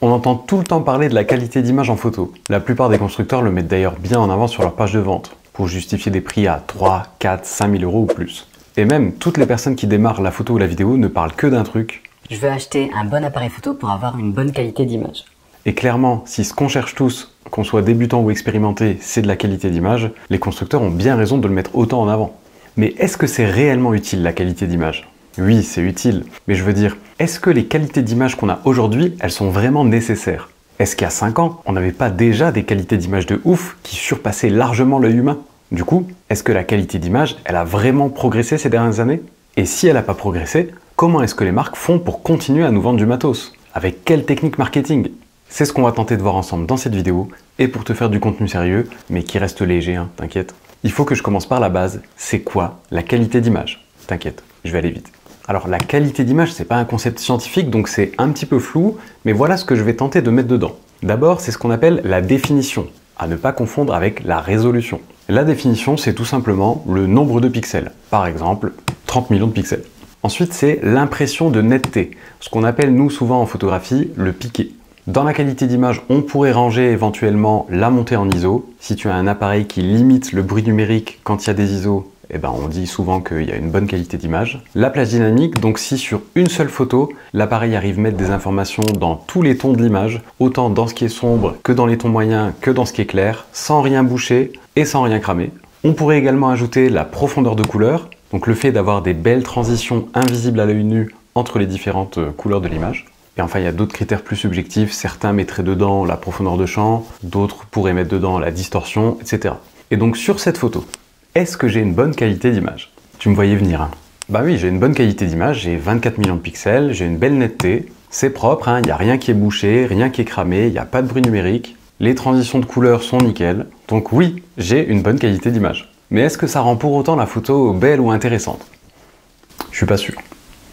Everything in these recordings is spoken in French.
On entend tout le temps parler de la qualité d'image en photo. La plupart des constructeurs le mettent d'ailleurs bien en avant sur leur page de vente, pour justifier des prix à 3, 4, 5 000 € ou plus. Et même, toutes les personnes qui démarrent la photo ou la vidéo ne parlent que d'un truc. Je veux acheter un bon appareil photo pour avoir une bonne qualité d'image. Et clairement, si ce qu'on cherche tous, qu'on soit débutant ou expérimenté, c'est de la qualité d'image, les constructeurs ont bien raison de le mettre autant en avant. Mais est-ce que c'est réellement utile la qualité d'image ? Oui, c'est utile, mais je veux dire, est-ce que les qualités d'image qu'on a aujourd'hui, elles sont vraiment nécessaires? Est-ce qu'il y a 5 ans, on n'avait pas déjà des qualités d'image de ouf qui surpassaient largement l'œil humain? Du coup, est-ce que la qualité d'image, elle a vraiment progressé ces dernières années? Et si elle n'a pas progressé, comment est-ce que les marques font pour continuer à nous vendre du matos? Avec quelle technique marketing? C'est ce qu'on va tenter de voir ensemble dans cette vidéo, et pour te faire du contenu sérieux, mais qui reste léger, hein, t'inquiète. Il faut que je commence par la base, c'est quoi la qualité d'image? T'inquiète, je vais aller vite. Alors la qualité d'image, c'est pas un concept scientifique, donc c'est un petit peu flou, mais voilà ce que je vais tenter de mettre dedans. D'abord, c'est ce qu'on appelle la définition, à ne pas confondre avec la résolution. La définition, c'est tout simplement le nombre de pixels, par exemple 30 millions de pixels. Ensuite, c'est l'impression de netteté, ce qu'on appelle nous souvent en photographie le piqué. Dans la qualité d'image, on pourrait ranger éventuellement la montée en ISO. Si tu as un appareil qui limite le bruit numérique quand il y a des ISO, eh ben on dit souvent qu'il y a une bonne qualité d'image. La plage dynamique, donc si sur une seule photo, l'appareil arrive à mettre des informations dans tous les tons de l'image, autant dans ce qui est sombre que dans les tons moyens que dans ce qui est clair, sans rien boucher et sans rien cramer. On pourrait également ajouter la profondeur de couleur, donc le fait d'avoir des belles transitions invisibles à l'œil nu entre les différentes couleurs de l'image. Et enfin, il y a d'autres critères plus subjectifs. Certains mettraient dedans la profondeur de champ, d'autres pourraient mettre dedans la distorsion, etc. Et donc sur cette photo, est-ce que j'ai une bonne qualité d'image? Tu me voyais venir, hein? Bah oui, j'ai une bonne qualité d'image, j'ai 24 millions de pixels, j'ai une belle netteté, c'est propre, hein, il n'y a rien qui est bouché, rien qui est cramé, il n'y a pas de bruit numérique, les transitions de couleurs sont nickel, donc oui, j'ai une bonne qualité d'image. Mais est-ce que ça rend pour autant la photo belle ou intéressante? Je suis pas sûr.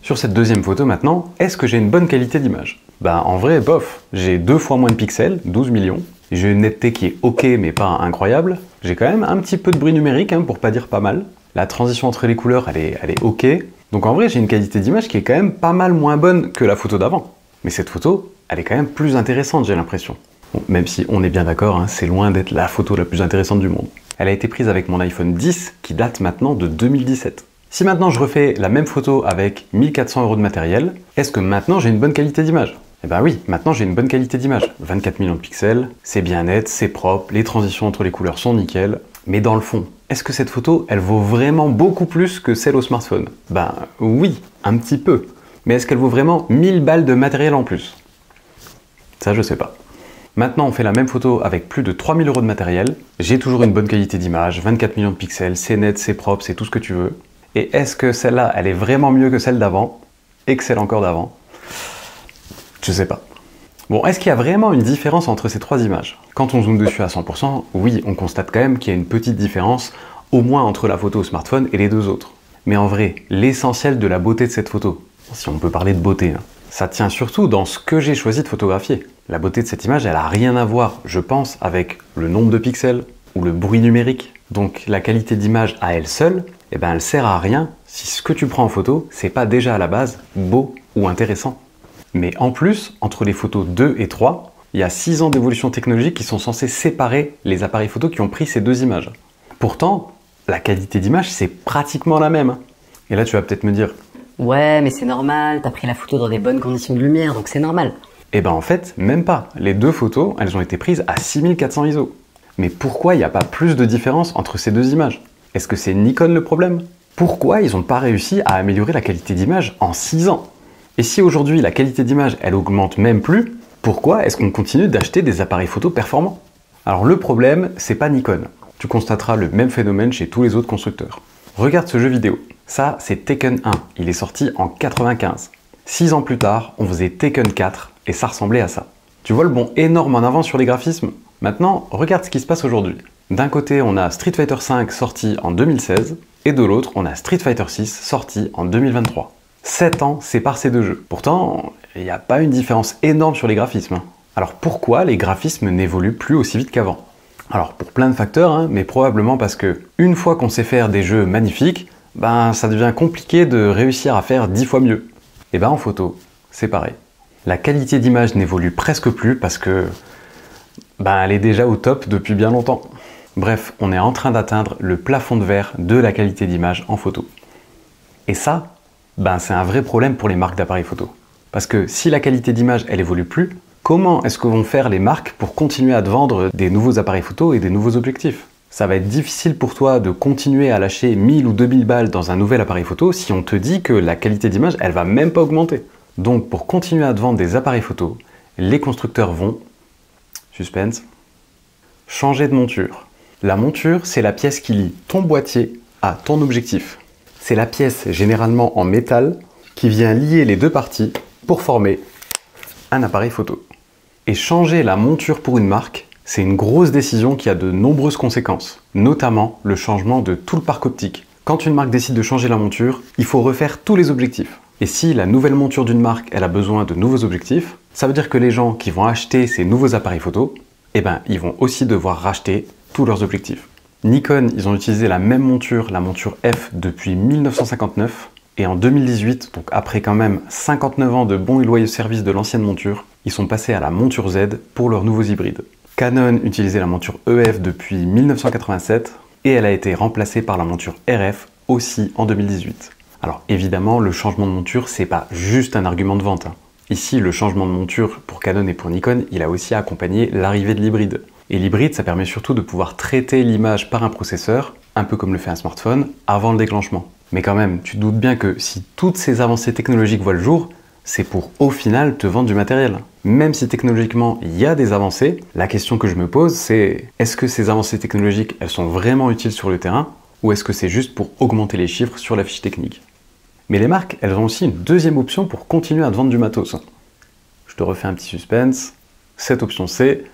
Sur cette deuxième photo maintenant, est-ce que j'ai une bonne qualité d'image? Ben en vrai, bof, j'ai 2 fois moins de pixels, 12 millions, j'ai une netteté qui est ok mais pas incroyable, j'ai quand même un petit peu de bruit numérique, hein, pour pas dire pas mal, la transition entre les couleurs elle est ok, donc en vrai j'ai une qualité d'image qui est quand même pas mal moins bonne que la photo d'avant. Mais cette photo, elle est quand même plus intéressante, j'ai l'impression. Bon, même si on est bien d'accord, hein, c'est loin d'être la photo la plus intéressante du monde. Elle a été prise avec mon iPhone X qui date maintenant de 2017. Si maintenant je refais la même photo avec 1400 € de matériel, est-ce que maintenant j'ai une bonne qualité d'image? Eh ben oui, maintenant j'ai une bonne qualité d'image. 24 millions de pixels, c'est bien net, c'est propre, les transitions entre les couleurs sont nickel. Mais dans le fond, est-ce que cette photo, elle vaut vraiment beaucoup plus que celle au smartphone? Ben oui, un petit peu. Mais est-ce qu'elle vaut vraiment 1000 balles de matériel en plus? Ça, je sais pas. Maintenant, on fait la même photo avec plus de 3000 € de matériel. J'ai toujours une bonne qualité d'image, 24 millions de pixels, c'est net, c'est propre, c'est tout ce que tu veux. Et est-ce que celle-là, elle est vraiment mieux que celle d'avant? Et que celle encore d'avant? Je sais pas. Bon, est-ce qu'il y a vraiment une différence entre ces 3 images? Quand on zoome dessus à 100%, oui, on constate quand même qu'il y a une petite différence, au moins entre la photo au smartphone et les deux autres. Mais en vrai, l'essentiel de la beauté de cette photo, si on peut parler de beauté, hein, ça tient surtout dans ce que j'ai choisi de photographier. La beauté de cette image, elle a rien à voir, je pense, avec le nombre de pixels ou le bruit numérique. Donc la qualité d'image à elle seule, eh ben, elle sert à rien si ce que tu prends en photo, c'est pas déjà à la base beau ou intéressant. Mais en plus, entre les photos 2 et 3, il y a 6 ans d'évolution technologique qui sont censés séparer les appareils photo qui ont pris ces 2 images. Pourtant, la qualité d'image, c'est pratiquement la même. Et là, tu vas peut-être me dire, Ouais, mais c'est normal, t'as pris la photo dans des bonnes conditions de lumière, donc c'est normal. eh ben en fait, même pas. Les 2 photos, elles ont été prises à 6400 ISO. Mais pourquoi il n'y a pas plus de différence entre ces 2 images? Est-ce que c'est Nikon le problème? Pourquoi ils n'ont pas réussi à améliorer la qualité d'image en 6 ans? Et si aujourd'hui la qualité d'image elle augmente même plus, pourquoi est-ce qu'on continue d'acheter des appareils photo performants? Alors le problème, c'est pas Nikon. Tu constateras le même phénomène chez tous les autres constructeurs. Regarde ce jeu vidéo. Ça, c'est Tekken 1. Il est sorti en 95. 6 ans plus tard, on faisait Tekken 4 et ça ressemblait à ça. Tu vois le bond énorme en avant sur les graphismes? Maintenant, regarde ce qui se passe aujourd'hui. D'un côté, on a Street Fighter V sorti en 2016 et de l'autre, on a Street Fighter VI sorti en 2023. 7 ans séparent ces 2 jeux. Pourtant, il n'y a pas une différence énorme sur les graphismes, hein. Alors pourquoi les graphismes n'évoluent plus aussi vite qu'avant? Alors pour plein de facteurs, hein, mais probablement parce que une fois qu'on sait faire des jeux magnifiques, ben ça devient compliqué de réussir à faire 10 fois mieux. Et ben en photo, c'est pareil. La qualité d'image n'évolue presque plus parce que elle est déjà au top depuis bien longtemps. Bref, on est en train d'atteindre le plafond de verre de la qualité d'image en photo. Et ça, c'est un vrai problème pour les marques d'appareils photo. Parce que si la qualité d'image, elle évolue plus, comment est-ce que vont faire les marques pour continuer à te vendre des nouveaux appareils photo et des nouveaux objectifs? Ça va être difficile pour toi de continuer à lâcher 1000 ou 2000 balles dans un nouvel appareil photo si on te dit que la qualité d'image, elle va même pas augmenter. Donc pour continuer à te vendre des appareils photo, les constructeurs vont, suspense, changer de monture. La monture, c'est la pièce qui lie ton boîtier à ton objectif. C'est la pièce généralement en métal qui vient lier les deux parties pour former un appareil photo. Et changer la monture pour une marque, c'est une grosse décision qui a de nombreuses conséquences, notamment le changement de tout le parc optique. Quand une marque décide de changer la monture, il faut refaire tous les objectifs. Et si la nouvelle monture d'une marque, elle a besoin de nouveaux objectifs, ça veut dire que les gens qui vont acheter ces nouveaux appareils photo, ils vont aussi devoir racheter tous leurs objectifs. Nikon, ils ont utilisé la même monture, la monture F, depuis 1959. Et en 2018, donc après quand même 59 ans de bons et loyaux services de l'ancienne monture, ils sont passés à la monture Z pour leurs nouveaux hybrides. Canon utilisait la monture EF depuis 1987 et elle a été remplacée par la monture RF aussi en 2018. Alors évidemment, le changement de monture, c'est pas juste un argument de vente. Ici, le changement de monture pour Canon et pour Nikon, il a aussi accompagné l'arrivée de l'hybride. Et l'hybride, ça permet surtout de pouvoir traiter l'image par un processeur, un peu comme le fait un smartphone, avant le déclenchement. Mais quand même, tu te doutes bien que si toutes ces avancées technologiques voient le jour, c'est pour au final te vendre du matériel. Même si technologiquement il y a des avancées, la question que je me pose c'est est-ce que ces avancées technologiques elles sont vraiment utiles sur le terrain ou est-ce que c'est juste pour augmenter les chiffres sur la fiche technique? Mais les marques elles ont aussi une deuxième option pour continuer à te vendre du matos. Je te refais un petit suspense. Cette option c'est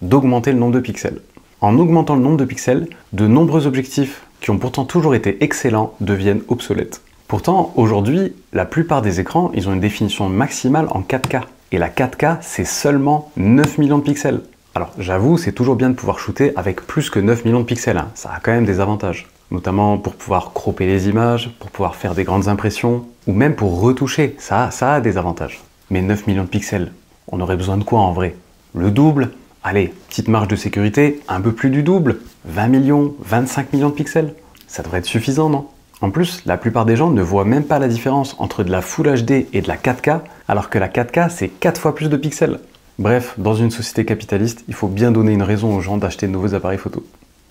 d'augmenter le nombre de pixels. En augmentant le nombre de pixels, de nombreux objectifs qui ont pourtant toujours été excellents deviennent obsolètes. Pourtant, aujourd'hui, la plupart des écrans, ils ont une définition maximale en 4K. Et la 4K, c'est seulement 9 millions de pixels. Alors, j'avoue, c'est toujours bien de pouvoir shooter avec plus que 9 millions de pixels. Ça a quand même des avantages. Notamment pour pouvoir cropper les images, pour pouvoir faire des grandes impressions, ou même pour retoucher. Ça a des avantages. Mais 9 millions de pixels, on aurait besoin de quoi en vrai? Le double? Allez, petite marge de sécurité, un peu plus du double. 20 millions, 25 millions de pixels. Ça devrait être suffisant, non? En plus, la plupart des gens ne voient même pas la différence entre de la Full HD et de la 4K, alors que la 4K, c'est 4 fois plus de pixels. Bref, dans une société capitaliste, il faut bien donner une raison aux gens d'acheter de nouveaux appareils photo.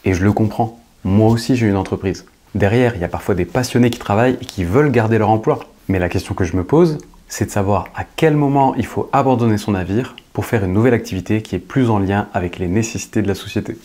Et je le comprends. Moi aussi, j'ai une entreprise. Derrière, il y a parfois des passionnés qui travaillent et qui veulent garder leur emploi. Mais la question que je me pose, c'est de savoir à quel moment il faut abandonner son navire pour faire une nouvelle activité qui est plus en lien avec les nécessités de la société.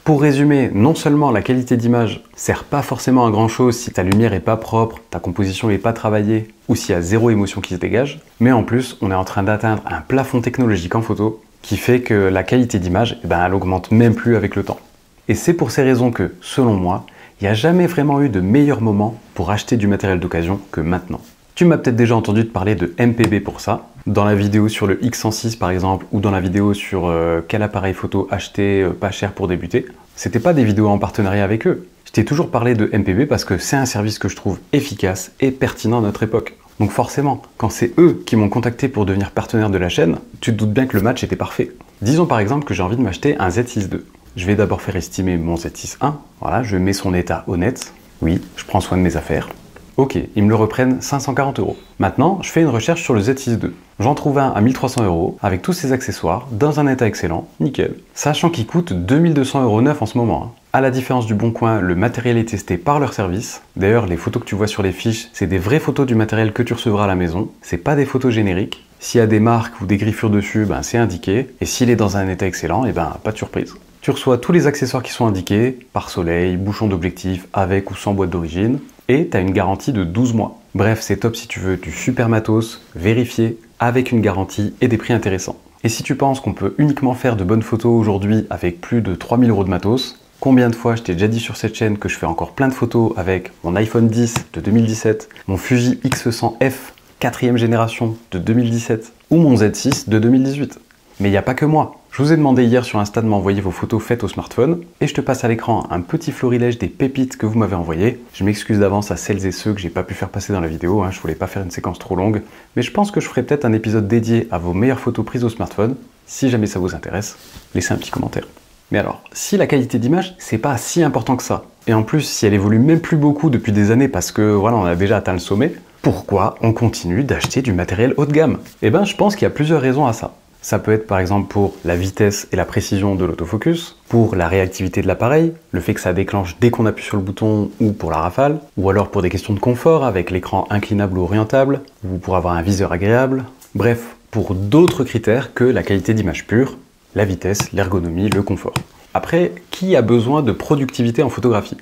Pour résumer, non seulement la qualité d'image sert pas forcément à grand chose si ta lumière est pas propre, ta composition est pas travaillée ou s'il y a zéro émotion qui se dégage, mais en plus on est en train d'atteindre un plafond technologique en photo qui fait que la qualité d'image, elle augmente même plus avec le temps. Et c'est pour ces raisons que, selon moi, il n'y a jamais vraiment eu de meilleur moment pour acheter du matériel d'occasion que maintenant. Tu m'as peut-être déjà entendu te parler de MPB pour ça, dans la vidéo sur le X106 par exemple, ou dans la vidéo sur quel appareil photo acheter pas cher pour débuter. C'était pas des vidéos en partenariat avec eux. Je t'ai toujours parlé de MPB parce que c'est un service que je trouve efficace et pertinent à notre époque. Donc forcément, quand c'est eux qui m'ont contacté pour devenir partenaire de la chaîne, tu te doutes bien que le match était parfait. Disons par exemple que j'ai envie de m'acheter un Z6 II. Je vais d'abord faire estimer mon Z6 I. Voilà, je mets son état honnête. Oui, je prends soin de mes affaires. Ok, ils me le reprennent 540 €. Maintenant, je fais une recherche sur le Z6 II. J'en trouve un à 1300 € avec tous ses accessoires, dans un état excellent, nickel. Sachant qu'il coûte 2200 € neuf en ce moment. À la différence du Bon Coin, le matériel est testé par leur service. D'ailleurs, les photos que tu vois sur les fiches, c'est des vraies photos du matériel que tu recevras à la maison. C'est pas des photos génériques. S'il y a des marques ou des griffures dessus, c'est indiqué. Et s'il est dans un état excellent, pas de surprise. Tu reçois tous les accessoires qui sont indiqués, pare-soleil, bouchon d'objectif, avec ou sans boîte d'origine. Et tu as une garantie de 12 mois. Bref, c'est top si tu veux du super matos, vérifié, avec une garantie et des prix intéressants. Et si tu penses qu'on peut uniquement faire de bonnes photos aujourd'hui avec plus de 3000 € de matos, combien de fois je t'ai déjà dit sur cette chaîne que je fais encore plein de photos avec mon iPhone 10 de 2017, mon Fuji X100F 4ème génération de 2017 ou mon Z6 de 2018. Mais il n'y a pas que moi. Je vous ai demandé hier sur Insta de m'envoyer vos photos faites au smartphone et je te passe à l'écran un petit florilège des pépites que vous m'avez envoyées. Je m'excuse d'avance à celles et ceux que j'ai pas pu faire passer dans la vidéo, je voulais pas faire une séquence trop longue, mais je pense que je ferai peut-être un épisode dédié à vos meilleures photos prises au smartphone. Si jamais ça vous intéresse, laissez un petit commentaire. Mais alors, si la qualité d'image, c'est pas si important que ça, et en plus si elle évolue même plus beaucoup depuis des années parce que voilà, on a déjà atteint le sommet, pourquoi on continue d'acheter du matériel haut de gamme? Eh ben, je pense qu'il y a plusieurs raisons à ça. Ça peut être par exemple pour la vitesse et la précision de l'autofocus, pour la réactivité de l'appareil, le fait que ça déclenche dès qu'on appuie sur le bouton ou pour la rafale, ou alors pour des questions de confort avec l'écran inclinable ou orientable, ou pour avoir un viseur agréable, bref, pour d'autres critères que la qualité d'image pure, la vitesse, l'ergonomie, le confort. Après, qui a besoin de productivité en photographie?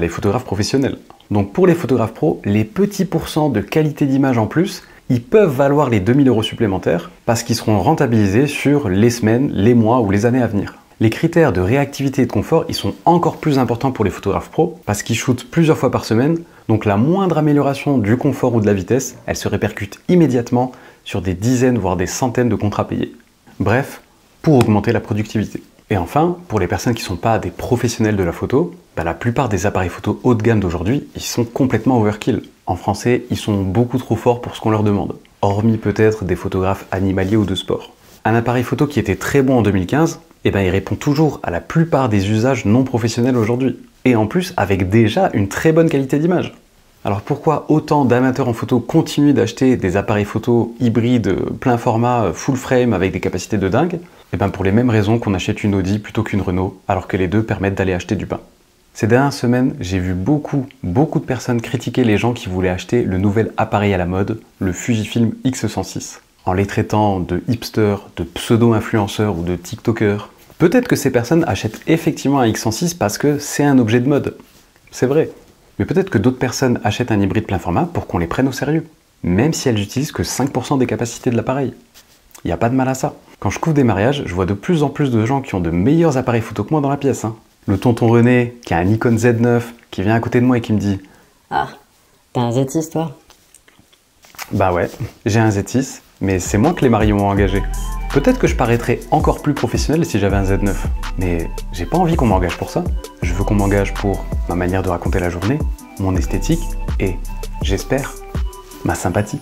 Les photographes professionnels. Donc pour les photographes pros, les petits pourcents de qualité d'image en plus, ils peuvent valoir les 2000 € supplémentaires parce qu'ils seront rentabilisés sur les semaines, les mois ou les années à venir. Les critères de réactivité et de confort, ils sont encore plus importants pour les photographes pros parce qu'ils shootent plusieurs fois par semaine, donc la moindre amélioration du confort ou de la vitesse, elle se répercute immédiatement sur des dizaines voire des centaines de contrats payés. Bref, pour augmenter la productivité. Et enfin, pour les personnes qui ne sont pas des professionnels de la photo, la plupart des appareils photo haut de gamme d'aujourd'hui, ils sont complètement overkill. En français, ils sont beaucoup trop forts pour ce qu'on leur demande. Hormis peut-être des photographes animaliers ou de sport. Un appareil photo qui était très bon en 2015, il répond toujours à la plupart des usages non professionnels aujourd'hui. Et en plus, avec déjà une très bonne qualité d'image. Alors pourquoi autant d'amateurs en photo continuent d'acheter des appareils photo hybrides plein format, full frame avec des capacités de dingue? Pour les mêmes raisons qu'on achète une Audi plutôt qu'une Renault, alors que les deux permettent d'aller acheter du pain. Ces dernières semaines, j'ai vu beaucoup de personnes critiquer les gens qui voulaient acheter le nouvel appareil à la mode, le Fujifilm X106, en les traitant de hipsters, de pseudo-influenceurs ou de tiktokers. Peut-être que ces personnes achètent effectivement un X106 parce que c'est un objet de mode. C'est vrai. Mais peut-être que d'autres personnes achètent un hybride plein format pour qu'on les prenne au sérieux, même si elles n'utilisent que 5% des capacités de l'appareil. Il n'y a pas de mal à ça. Quand je couvre des mariages, je vois de plus en plus de gens qui ont de meilleurs appareils photo que moi dans la pièce. Le tonton René, qui a un Nikon Z9, qui vient à côté de moi et qui me dit « Ah, t'as un Z6 toi ?» Bah ouais, j'ai un Z6, mais c'est moi que les mariés ont engagé. Peut-être que je paraîtrais encore plus professionnel si j'avais un Z9, mais j'ai pas envie qu'on m'engage pour ça. Je veux qu'on m'engage pour ma manière de raconter la journée, mon esthétique et, j'espère, ma sympathie.